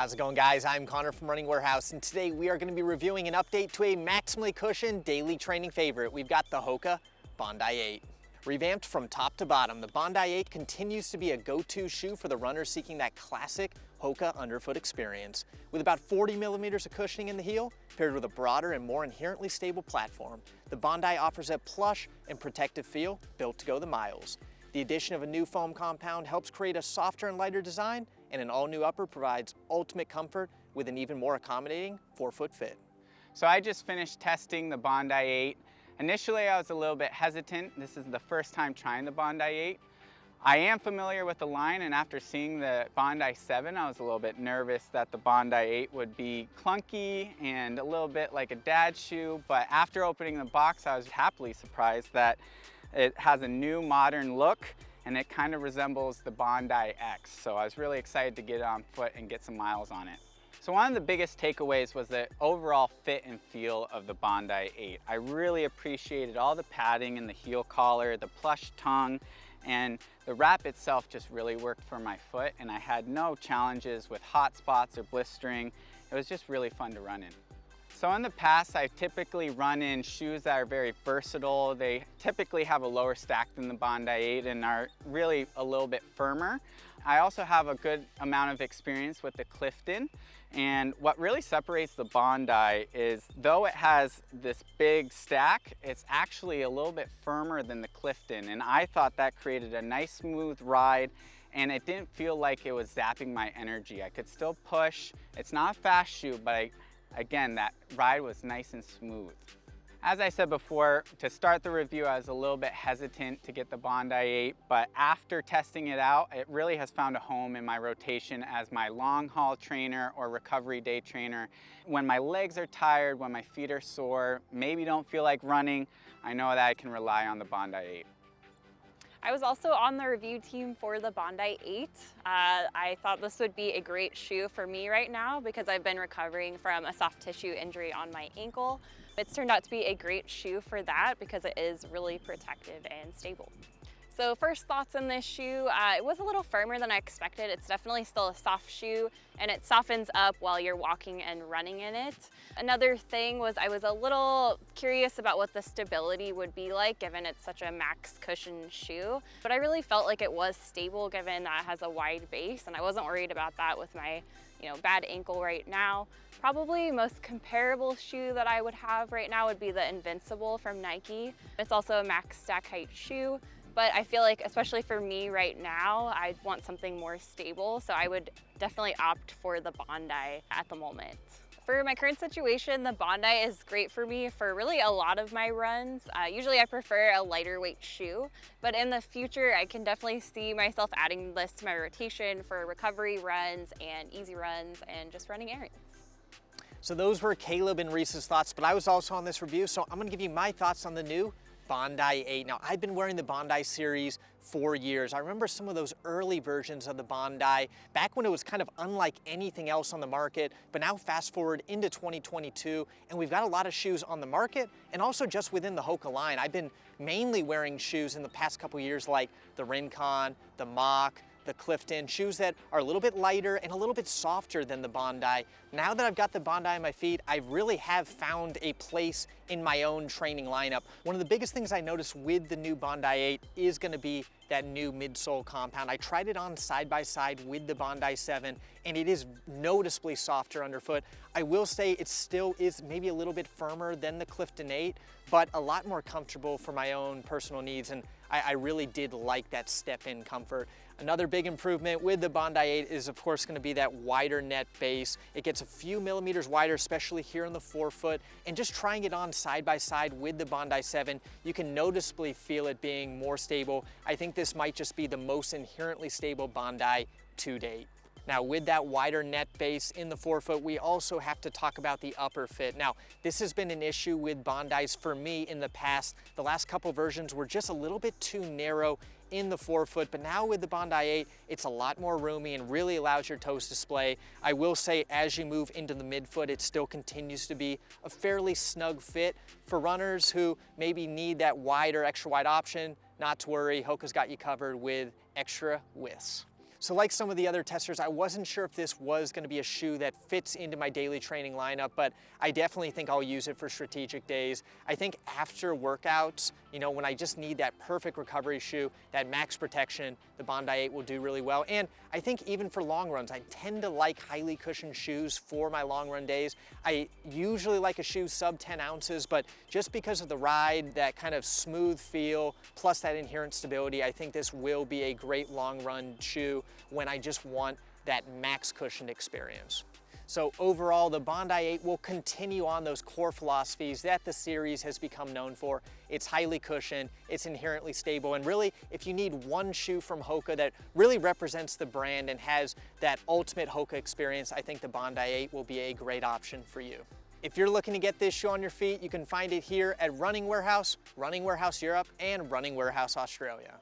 How's it going, guys? I'm Connor from Running Warehouse, and today we are going to be reviewing an update to a maximally cushioned daily training favorite. We've got the HOKA Bondi 8. Revamped from top to bottom, the Bondi 8 continues to be a go-to shoe for the runner seeking that classic HOKA underfoot experience. With about 40 millimeters of cushioning in the heel, paired with a broader and more inherently stable platform, the Bondi offers a plush and protective feel built to go the miles. The addition of a new foam compound helps create a softer and lighter design, and an all-new upper provides ultimate comfort with an even more accommodating forefoot fit. So I just finished testing the Bondi 8. Initially, I was a little bit hesitant. This is the first time trying the Bondi 8. I am familiar with the line, and after seeing the Bondi 7, I was a little bit nervous that the Bondi 8 would be clunky and a little bit like a dad shoe, but after opening the box, I was happily surprised that it has a new modern look and it kind of resembles the Bondi X. So I was really excited to get it on foot and get some miles on it. So one of the biggest takeaways was the overall fit and feel of the Bondi 8. I really appreciated all the padding in the heel collar, the plush tongue, and the wrap itself just really worked for my foot, and I had no challenges with hot spots or blistering. It was just really fun to run in. So in the past, I've typically run in shoes that are very versatile. They typically have a lower stack than the Bondi 8 and are really a little bit firmer. I also have a good amount of experience with the Clifton. And what really separates the Bondi is, though it has this big stack, it's actually a little bit firmer than the Clifton. And I thought that created a nice smooth ride, and it didn't feel like it was zapping my energy. I could still push. It's not a fast shoe, but again, that ride was nice and smooth. As I said before, to start the review, I was a little bit hesitant to get the Bondi 8, but after testing it out, it really has found a home in my rotation as my long haul trainer or recovery day trainer. When my legs are tired, when my feet are sore, maybe don't feel like running, I know that I can rely on the Bondi 8. I was also on the review team for the Bondi 8. I thought this would be a great shoe for me right now because I've been recovering from a soft tissue injury on my ankle. It's turned out to be a great shoe for that because it is really protective and stable. So first thoughts on this shoe, it was a little firmer than I expected. It's definitely still a soft shoe and it softens up while you're walking and running in it. Another thing was I was a little curious about what the stability would be like given it's such a max cushion shoe, but I really felt like it was stable given that it has a wide base, and I wasn't worried about that with my bad ankle right now. Probably most comparable shoe that I would have right now would be the Invincible from Nike. It's also a max stack height shoe, but I feel like, especially for me right now, I want something more stable, so I would definitely opt for the Bondi at the moment. For my current situation, the Bondi is great for me for really a lot of my runs. Usually I prefer a lighter weight shoe, but in the future I can definitely see myself adding this to my rotation for recovery runs and easy runs and just running errands. So those were Kaleb and Reese's thoughts, but I was also on this review, so I'm going to give you my thoughts on the new Bondi 8. Now, I've been wearing the Bondi series for years. I remember some of those early versions of the Bondi back when it was kind of unlike anything else on the market, but now fast forward into 2022 and we've got a lot of shoes on the market and also just within the HOKA line. I've been mainly wearing shoes in the past couple years like the Rincon, the Mach, the Clifton, shoes that are a little bit lighter and a little bit softer than the Bondi. Now that I've got the Bondi on my feet, I really have found a place in my own training lineup. One of the biggest things I noticed with the new Bondi 8 is going to be that new midsole compound. I tried it on side by side with the Bondi 7 and it is noticeably softer underfoot. I will say it still is maybe a little bit firmer than the Clifton 8, but a lot more comfortable for my own personal needs, and I really did like that step-in comfort. Another big improvement with the Bondi 8 is of course going to be that wider net base. It gets a few millimeters wider, especially here in the forefoot, and just trying it on side by side with the Bondi 7, you can noticeably feel it being more stable. I think this might just be the most inherently stable Bondi to date. Now, with that wider net base in the forefoot, we also have to talk about the upper fit. Now, this has been an issue with Bondis for me in the past. The last couple versions were just a little bit too narrow in the forefoot, but now with the Bondi 8, it's a lot more roomy and really allows your toes to splay. I will say as you move into the midfoot, it still continues to be a fairly snug fit. For runners who maybe need that wider, extra wide option, not to worry, HOKA's got you covered with extra widths. So like some of the other testers, I wasn't sure if this was going to be a shoe that fits into my daily training lineup, but I definitely think I'll use it for strategic days. I think after workouts, you know, when I just need that perfect recovery shoe, that max protection, the Bondi 8 will do really well. And I think even for long runs, I tend to like highly cushioned shoes for my long run days. I usually like a shoe sub 10 ounces, but just because of the ride, that kind of smooth feel, plus that inherent stability, I think this will be a great long run shoe when I just want that max cushioned experience. So overall, the Bondi 8 will continue on those core philosophies that the series has become known for. It's highly cushioned, it's inherently stable, and really, if you need one shoe from HOKA that really represents the brand and has that ultimate HOKA experience, I think the Bondi 8 will be a great option for you. If you're looking to get this shoe on your feet, you can find it here at Running Warehouse, Running Warehouse Europe, and Running Warehouse Australia.